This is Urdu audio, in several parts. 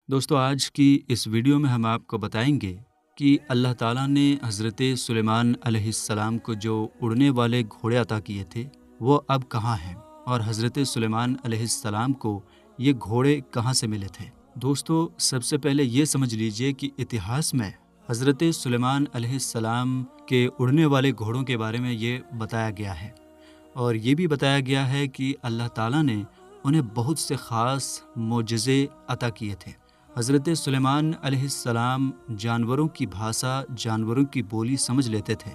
دوستو آج کی اس ویڈیو میں ہم آپ کو بتائیں گے کہ اللہ تعالیٰ نے حضرت سلیمان علیہ السلام کو جو اڑنے والے گھوڑے عطا کیے تھے وہ اب کہاں ہیں، اور حضرت سلیمان علیہ السلام کو یہ گھوڑے کہاں سے ملے تھے۔ دوستو سب سے پہلے یہ سمجھ لیجئے کہ اتہاس میں حضرت سلیمان علیہ السلام کے اڑنے والے گھوڑوں کے بارے میں یہ بتایا گیا ہے، اور یہ بھی بتایا گیا ہے کہ اللہ تعالیٰ نے انہیں بہت سے خاص معجزے عطا کیے تھے۔ حضرت سلیمان علیہ السلام جانوروں کی بھاشا، جانوروں کی بولی سمجھ لیتے تھے۔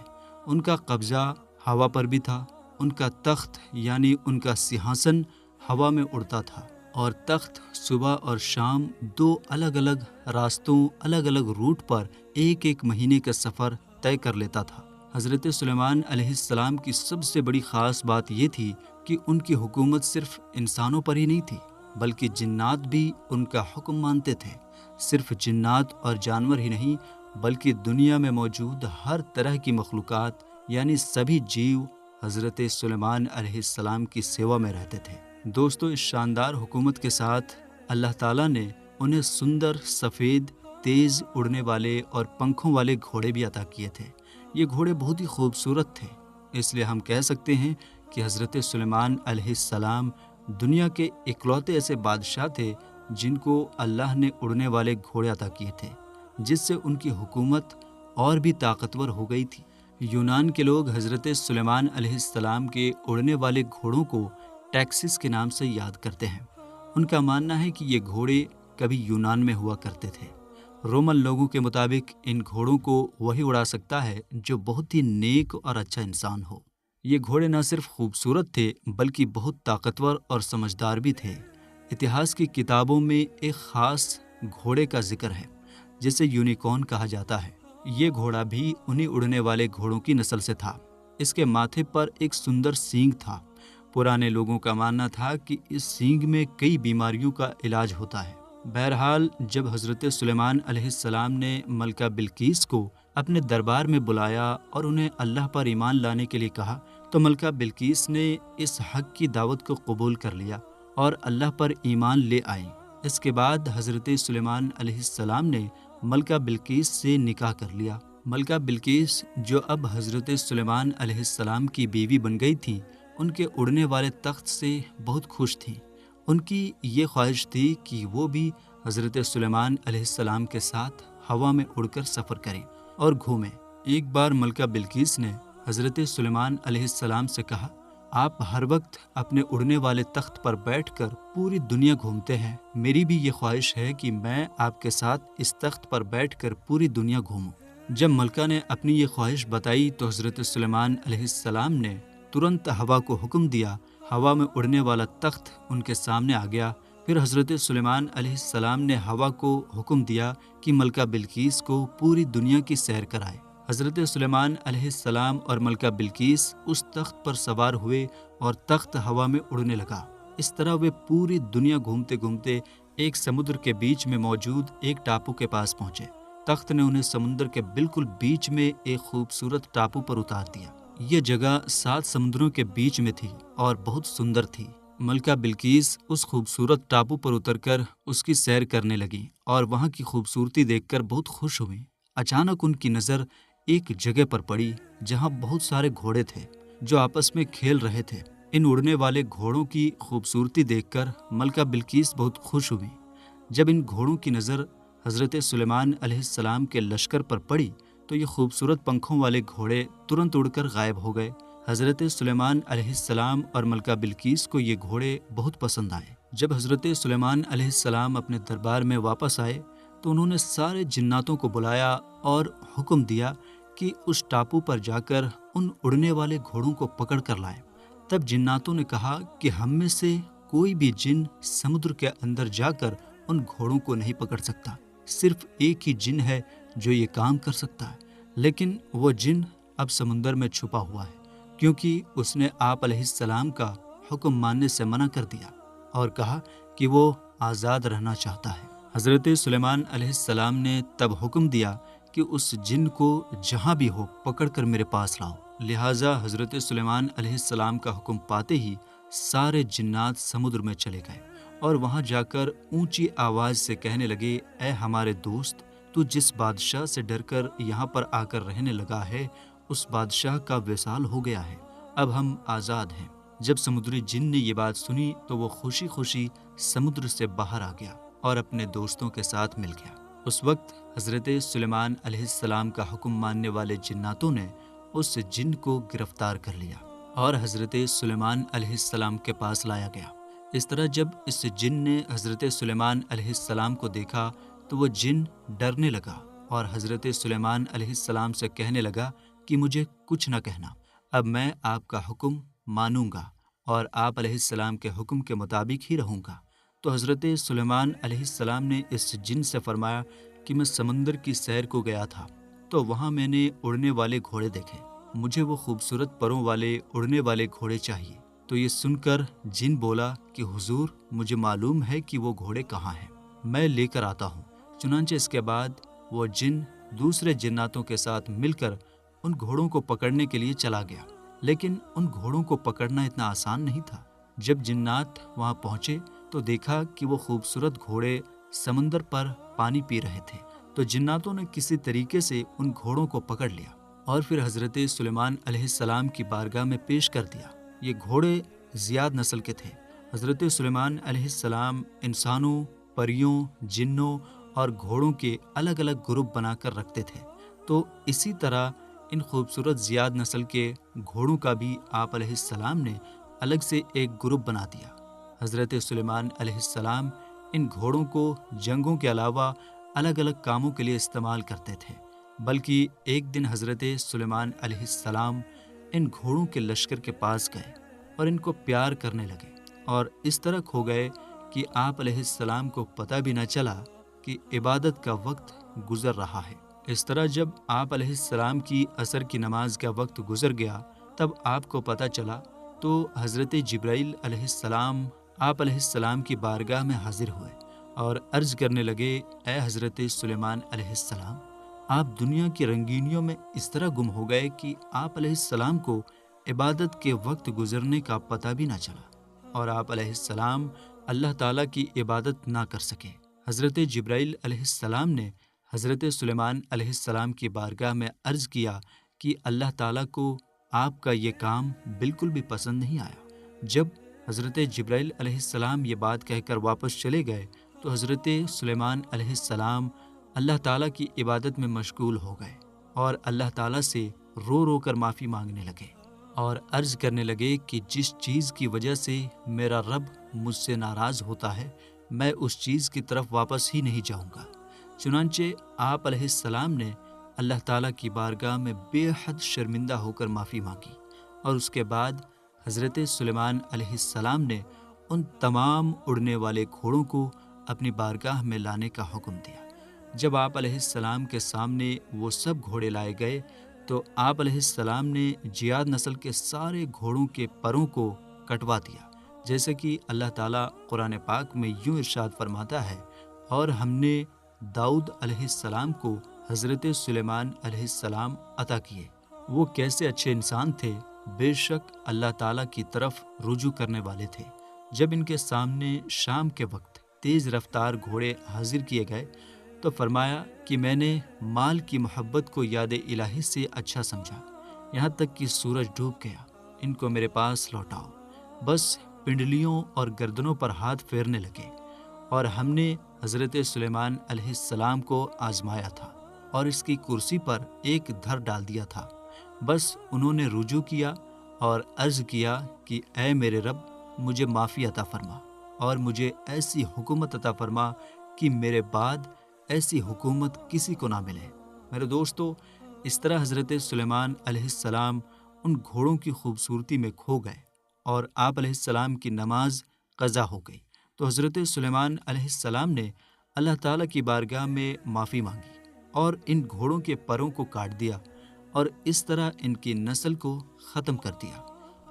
ان کا قبضہ ہوا پر بھی تھا، ان کا تخت یعنی ان کا سنہاسن ہوا میں اڑتا تھا، اور تخت صبح اور شام دو الگ الگ راستوں، الگ الگ روٹ پر ایک ایک مہینے کا سفر طے کر لیتا تھا۔ حضرت سلیمان علیہ السلام کی سب سے بڑی خاص بات یہ تھی کہ ان کی حکومت صرف انسانوں پر ہی نہیں تھی، بلکہ جنات بھی ان کا حکم مانتے تھے۔ صرف جنات اور جانور ہی نہیں، بلکہ دنیا میں موجود ہر طرح کی مخلوقات یعنی سبھی جیو حضرت سلیمان علیہ السلام کی سیوا میں رہتے تھے۔ دوستو اس شاندار حکومت کے ساتھ اللہ تعالیٰ نے انہیں سندر، سفید، تیز اڑنے والے اور پنکھوں والے گھوڑے بھی عطا کیے تھے۔ یہ گھوڑے بہت ہی خوبصورت تھے، اس لیے ہم کہہ سکتے ہیں کہ حضرت سلیمان علیہ السلام دنیا کے اکلوتے ایسے بادشاہ تھے جن کو اللہ نے اڑنے والے گھوڑے عطا کیے تھے، جس سے ان کی حکومت اور بھی طاقتور ہو گئی تھی۔ یونان کے لوگ حضرت سلیمان علیہ السلام کے اڑنے والے گھوڑوں کو ٹیکسس کے نام سے یاد کرتے ہیں۔ ان کا ماننا ہے کہ یہ گھوڑے کبھی یونان میں ہوا کرتے تھے۔ رومن لوگوں کے مطابق ان گھوڑوں کو وہی اڑا سکتا ہے جو بہت ہی نیک اور اچھا انسان ہو۔ یہ گھوڑے نہ صرف خوبصورت تھے بلکہ بہت طاقتور اور سمجھدار بھی تھے۔ اتہاس کی کتابوں میں ایک خاص گھوڑے کا ذکر ہے جسے یونیکارن کہا جاتا ہے۔ یہ گھوڑا بھی انہی اڑنے والے گھوڑوں کی نسل سے تھا۔ اس کے ماتھے پر ایک سندر سینگ تھا۔ پرانے لوگوں کا ماننا تھا کہ اس سینگ میں کئی بیماریوں کا علاج ہوتا ہے۔ بہرحال جب حضرت سلیمان علیہ السلام نے ملکہ بلقیس کو اپنے دربار میں بلایا اور انہیں اللہ پر ایمان لانے کے لیے کہا تو ملکہ بلقیس نے اس حق کی دعوت کو قبول کر لیا اور اللہ پر ایمان لے آئیں۔ اس کے بعد حضرت سلیمان علیہ السلام نے ملکہ بلقیس سے نکاح کر لیا۔ ملکہ بلقیس جو اب حضرت سلیمان علیہ السلام کی بیوی بن گئی تھی، ان کے اڑنے والے تخت سے بہت خوش تھیں۔ ان کی یہ خواہش تھی کہ وہ بھی حضرت سلیمان علیہ السلام کے ساتھ ہوا میں اڑ کر سفر کریں اور گھومیں۔ ایک بار ملکہ بلقیس نے حضرت سلیمان علیہ السلام سے کہا، آپ ہر وقت اپنے اڑنے والے تخت پر بیٹھ کر پوری دنیا گھومتے ہیں، میری بھی یہ خواہش ہے کہ میں آپ کے ساتھ اس تخت پر بیٹھ کر پوری دنیا گھوموں۔ جب ملکہ نے اپنی یہ خواہش بتائی تو حضرت سلیمان علیہ السلام نے ترنت ہوا کو حکم دیا۔ ہوا میں اڑنے والا تخت ان کے سامنے آ گیا۔ پھر حضرت سلیمان علیہ السلام نے ہوا کو حکم دیا کہ ملکہ بلقیس کو پوری دنیا کی سیر کرائے۔ حضرت سلیمان علیہ السلام اور ملکہ بلقیس اس تخت پر سوار ہوئے اور تخت ہوا میں اڑنے لگا۔ اس طرح وہ پوری دنیا گھومتے گھومتے ایک سمندر کے بیچ میں موجود ایک ٹاپو کے پاس پہنچے۔ تخت نے انہیں سمندر کے بالکل بیچ میں ایک خوبصورت ٹاپو پر اتار دیا۔ یہ جگہ 7 سمندروں کے بیچ میں تھی اور بہت سندر تھی۔ ملکہ بلقیس اس خوبصورت ٹاپو پر اتر کر اس کی سیر کرنے لگیں اور وہاں کی خوبصورتی دیکھ کر بہت خوش ہوئیں۔ اچانک ان کی نظر ایک جگہ پر پڑی جہاں بہت سارے گھوڑے تھے جو آپس میں کھیل رہے تھے۔ ان اڑنے والے گھوڑوں کی خوبصورتی دیکھ کر ملکہ بلقیس بہت خوش ہوئیں۔ جب ان گھوڑوں کی نظر حضرت سلیمان علیہ السلام کے لشکر پر پڑی تو یہ خوبصورت پنکھوں والے گھوڑے ترنت اڑ کر غائب ہو گئے۔ حضرت سلیمان علیہ السلام اور ملکہ بلقیس کو یہ گھوڑے بہت پسند آئے۔ جب حضرت سلیمان علیہ السلام اپنے دربار میں واپس آئے تو انہوں نے سارے جناتوں کو بلایا اور حکم دیا کہ اس ٹاپو پر جا کر ان اڑنے والے گھوڑوں کو پکڑ کر لائیں۔ تب جناتوں نے کہا کہ ہم میں سے کوئی بھی جن سمندر کے اندر جا کر ان گھوڑوں کو نہیں پکڑ سکتا، صرف ایک ہی جن ہے جو یہ کام کر سکتا ہے، لیکن وہ جن اب سمندر میں چھپا ہوا ہے کیونکہ اس نے آپ علیہ السلام کا حکم ماننے سے منع کر دیا اور کہا کہ وہ آزاد رہنا چاہتا ہے۔ حضرت سلیمان علیہ السلام نے تب حکم دیا کہ اس جن کو جہاں بھی ہو پکڑ کر میرے پاس لاؤ۔ لہٰذا حضرت سلیمان علیہ السلام کا حکم پاتے ہی سارے جنات سمندر میں چلے گئے اور وہاں جا کر اونچی آواز سے کہنے لگے، اے ہمارے دوست، تو جس بادشاہ سے ڈر کر یہاں پر آ کر رہنے لگا ہے اس بادشاہ کا وصال ہو گیا ہے، اب ہم آزاد ہیں۔ جب سمندری جن نے یہ بات سنی تو وہ خوشی خوشی سمندر سے باہر آ گیا اور اپنے دوستوں کے ساتھ مل گیا۔ اس وقت حضرت سلیمان علیہ السلام کا حکم ماننے والے جناتوں نے اس جن کو گرفتار کر لیا اور حضرت سلیمان علیہ السلام کے پاس لایا گیا۔ اس طرح جب اس جن نے حضرت سلیمان علیہ السلام کو دیکھا تو وہ جن ڈرنے لگا اور حضرت سلیمان علیہ السلام سے کہنے لگا کہ مجھے کچھ نہ کہنا، اب میں آپ کا حکم مانوں گا اور آپ علیہ السلام کے حکم کے مطابق ہی رہوں گا۔ تو حضرت سلیمان علیہ السلام نے اس جن سے فرمایا کہ میں سمندر کی سیر کو گیا تھا تو وہاں میں نے اڑنے والے گھوڑے دیکھے، مجھے وہ خوبصورت پروں والے اڑنے والے گھوڑے چاہیے۔ تو یہ سن کر جن بولا کہ حضور، مجھے معلوم ہے کہ وہ گھوڑے کہاں ہیں، میں لے کر آتا ہوں۔ چنانچہ اس کے بعد وہ جن دوسرے جناتوں کے ساتھ مل کر ان گھوڑوں کو پکڑنے کے لیے چلا گیا، لیکن ان گھوڑوں کو پکڑنا اتنا آسان نہیں تھا۔ جب جنات وہاں پہنچے تو دیکھا کہ وہ خوبصورت گھوڑے سمندر پر پانی پی رہے تھے، تو جناتوں نے کسی طریقے سے ان گھوڑوں کو پکڑ لیا اور پھر حضرت سلیمان علیہ السلام کی بارگاہ میں پیش کر دیا۔ یہ گھوڑے زیاد نسل کے تھے۔ حضرت سلیمان علیہ السلام انسانوں، پریوں، جنوں اور گھوڑوں کے الگ الگ گروپ بنا کر رکھتے تھے، تو اسی طرح ان خوبصورت زیاد نسل کے گھوڑوں کا بھی آپ علیہ السلام نے الگ سے ایک گروپ بنا دیا۔ حضرت سلیمان علیہ السلام ان گھوڑوں کو جنگوں کے علاوہ الگ الگ کاموں کے لیے استعمال کرتے تھے، بلکہ ایک دن حضرت سلیمان علیہ السلام ان گھوڑوں کے لشکر کے پاس گئے اور ان کو پیار کرنے لگے اور اس طرح کھو گئے کہ آپ علیہ السلام کو پتہ بھی نہ چلا کہ عبادت کا وقت گزر رہا ہے۔ اس طرح جب آپ علیہ السلام کی عصر کی نماز کا وقت گزر گیا تب آپ کو پتہ چلا تو حضرت جبرائیل علیہ السلام آپ علیہ السلام کی بارگاہ میں حاضر ہوئے اور عرض کرنے لگے، اے حضرت سلیمان علیہ السلام، آپ دنیا کی رنگینیوں میں اس طرح گم ہو گئے کہ آپ علیہ السلام کو عبادت کے وقت گزرنے کا پتہ بھی نہ چلا اور آپ علیہ السلام اللہ تعالیٰ کی عبادت نہ کر سکے۔ حضرت جبرائیل علیہ السلام نے حضرت سلیمان علیہ السلام کی بارگاہ میں عرض کیا کہ اللہ تعالیٰ کو آپ کا یہ کام بالکل بھی پسند نہیں آیا۔ جب حضرت جبرائیل علیہ السلام یہ بات کہہ کر واپس چلے گئے تو حضرت سلیمان علیہ السلام اللہ تعالیٰ کی عبادت میں مشغول ہو گئے اور اللہ تعالیٰ سے رو رو کر معافی مانگنے لگے اور عرض کرنے لگے کہ جس چیز کی وجہ سے میرا رب مجھ سے ناراض ہوتا ہے میں اس چیز کی طرف واپس ہی نہیں جاؤں گا۔ چنانچہ آپ علیہ السلام نے اللہ تعالیٰ کی بارگاہ میں بے حد شرمندہ ہو کر معافی مانگی اور اس کے بعد حضرت سلیمان علیہ السلام نے ان تمام اڑنے والے گھوڑوں کو اپنی بارگاہ میں لانے کا حکم دیا۔ جب آپ علیہ السلام کے سامنے وہ سب گھوڑے لائے گئے تو آپ علیہ السلام نے جیاد نسل کے سارے گھوڑوں کے پروں کو کٹوا دیا، جیسے کہ اللہ تعالیٰ قرآن پاک میں یوں ارشاد فرماتا ہے، اور ہم نے داؤد علیہ السلام کو حضرت سلیمان علیہ السلام عطا کیے۔ وہ کیسے اچھے انسان تھے، بے شک اللہ تعالیٰ کی طرف رجوع کرنے والے تھے۔ جب ان کے سامنے شام کے وقت تیز رفتار گھوڑے حاضر کیے گئے تو فرمایا کہ میں نے مال کی محبت کو یاد الہی سے اچھا سمجھا، یہاں تک کہ سورج ڈوب گیا، ان کو میرے پاس لوٹاؤ۔ بس پنڈلیوں اور گردنوں پر ہاتھ پھیرنے لگے اور ہم نے حضرت سلیمان علیہ السلام کو آزمایا تھا اور اس کی کرسی پر ایک دھر ڈال دیا تھا۔ بس انہوں نے رجوع کیا اور عرض کیا کہ اے میرے رب، مجھے معافی عطا فرما اور مجھے ایسی حکومت عطا فرما کہ میرے بعد ایسی حکومت کسی کو نہ ملے۔ میرے دوستو، اس طرح حضرت سلیمان علیہ السلام ان گھوڑوں کی خوبصورتی میں کھو گئے اور آپ علیہ السلام کی نماز قضا ہو گئی تو حضرت سلیمان علیہ السلام نے اللہ تعالیٰ کی بارگاہ میں معافی مانگی اور ان گھوڑوں کے پروں کو کاٹ دیا اور اس طرح ان کی نسل کو ختم کر دیا۔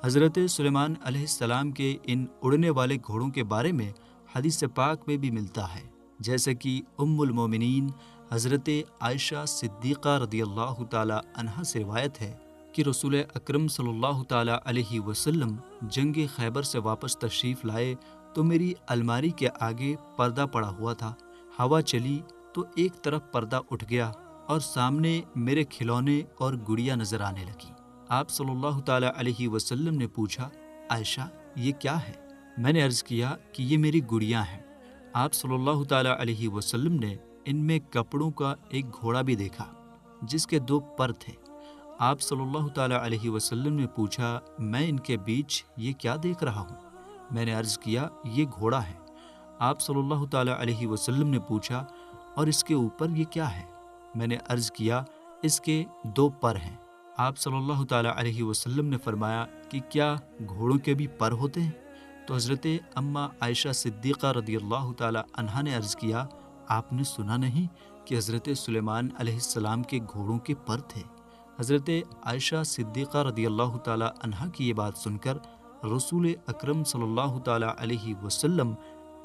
حضرت سلیمان علیہ السلام کے ان اڑنے والے گھوڑوں کے بارے میں حدیث پاک میں بھی ملتا ہے، جیسے کہ ام المومنین حضرت عائشہ صدیقہ رضی اللہ تعالی عنہا سے روایت ہے کہ رسول اکرم صلی اللہ تعالی علیہ وسلم جنگ خیبر سے واپس تشریف لائے تو میری الماری کے آگے پردہ پڑا ہوا تھا۔ ہوا چلی تو ایک طرف پردہ اٹھ گیا اور سامنے میرے کھلونے اور گڑیا نظر آنے لگی۔ آپ صلی اللہ تعالیٰ علیہ وسلم نے پوچھا، عائشہ یہ کیا ہے؟ میں نے عرض کیا کہ یہ میری گڑیاں ہیں۔ آپ صلی اللہ تعالیٰ علیہ وسلم نے ان میں کپڑوں کا ایک گھوڑا بھی دیکھا جس کے 2 پر تھے۔ آپ صلی اللہ تعالیٰ علیہ وسلم نے پوچھا، میں ان کے بیچ یہ کیا دیکھ رہا ہوں؟ میں نے عرض کیا یہ گھوڑا ہے۔ آپ صلی اللہ تعالیٰ علیہ وسلم نے پوچھا، اور اس کے اوپر یہ کیا ہے؟ میں نے عرض کیا اس کے 2 پر ہیں۔ آپ صلی اللہ تعالیٰ علیہ وسلم نے فرمایا کہ کیا گھوڑوں کے بھی پر ہوتے ہیں؟ تو حضرت اماں عائشہ صدیقہ رضی اللہ تعالیٰ عنہا نے عرض کیا، آپ نے سنا نہیں کہ حضرت سلیمان علیہ السلام کے گھوڑوں کے پر تھے؟ حضرت عائشہ صدیقہ رضی اللہ تعالیٰ عنہا کی یہ بات سن کر رسول اکرم صلی اللہ تعالیٰ علیہ وسلم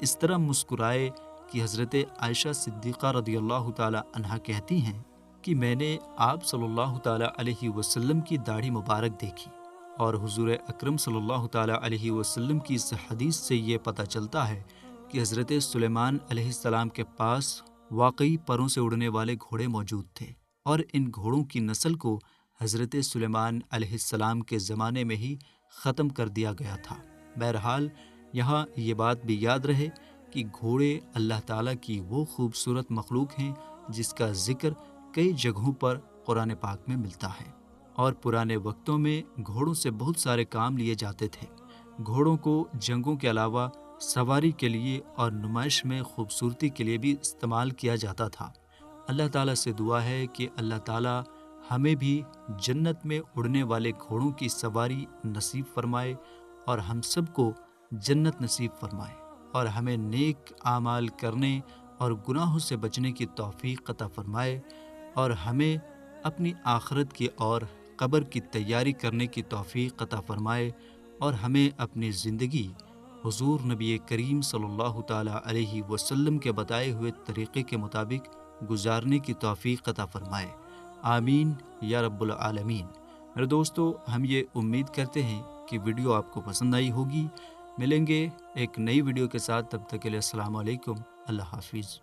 اس طرح مسکرائے کہ حضرت عائشہ صدیقہ رضی اللہ تعالیٰ عنہا کہتی ہیں کہ میں نے آپ صلی اللہ تعالیٰ علیہ وسلم کی داڑھی مبارک دیکھی، اور حضور اکرم صلی اللہ تعالیٰ علیہ وسلم کی اس حدیث سے یہ پتہ چلتا ہے کہ حضرت سلیمان علیہ السلام کے پاس واقعی پروں سے اڑنے والے گھوڑے موجود تھے، اور ان گھوڑوں کی نسل کو حضرت سلیمان علیہ السلام کے زمانے میں ہی ختم کر دیا گیا تھا۔ بہرحال یہاں یہ بات بھی یاد رہے کہ گھوڑے اللہ تعالیٰ کی وہ خوبصورت مخلوق ہیں جس کا ذکر کئی جگہوں پر قرآن پاک میں ملتا ہے، اور پرانے وقتوں میں گھوڑوں سے بہت سارے کام لیے جاتے تھے۔ گھوڑوں کو جنگوں کے علاوہ سواری کے لیے اور نمائش میں خوبصورتی کے لیے بھی استعمال کیا جاتا تھا۔ اللہ تعالیٰ سے دعا ہے کہ اللہ تعالیٰ ہمیں بھی جنت میں اڑنے والے گھوڑوں کی سواری نصیب فرمائے، اور ہم سب کو جنت نصیب فرمائے، اور ہمیں نیک اعمال کرنے اور گناہوں سے بچنے کی توفیق عطا فرمائے، اور ہمیں اپنی آخرت کی اور قبر کی تیاری کرنے کی توفیق عطا فرمائے، اور ہمیں اپنی زندگی حضور نبی کریم صلی اللہ تعالیٰ علیہ وسلم کے بتائے ہوئے طریقے کے مطابق گزارنے کی توفیق عطا فرمائے۔ آمین یا رب العالمین۔ میرے دوستو، ہم یہ امید کرتے ہیں کہ ویڈیو آپ کو پسند آئی ہوگی۔ ملیں گے ایک نئی ویڈیو کے ساتھ، تب تک کے لیے السلام علیکم، اللہ حافظ۔